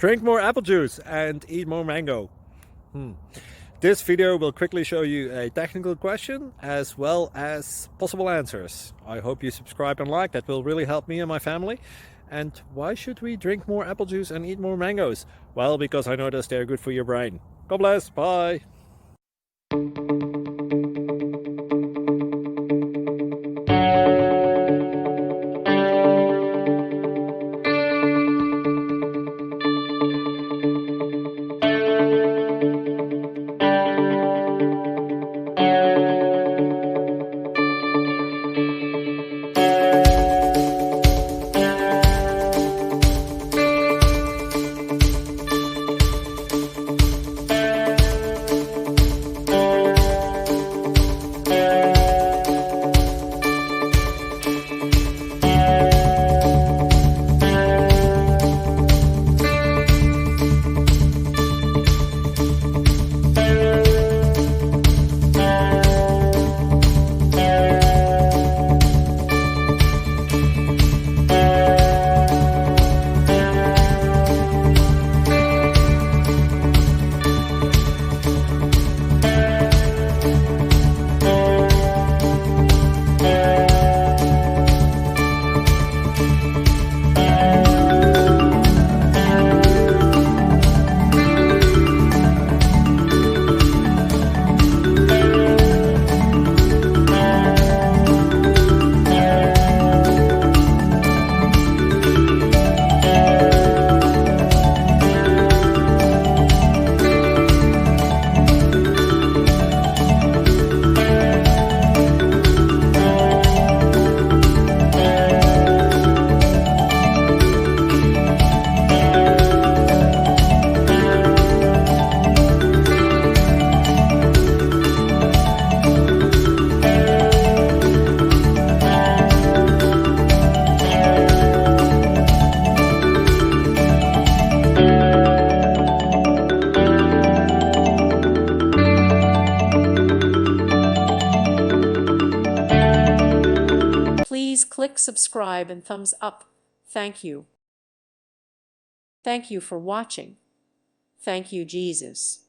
Drink more apple juice and eat more mango. This video will quickly show you a technical question as well as possible answers. I hope you subscribe and like, that will really help me and my family. And why should we drink more apple juice and eat more mangoes? Well, because I noticed they're good for your brain. God bless, bye! Please click subscribe and thumbs up. Thank you. Thank you for watching. Thank you, Jesus.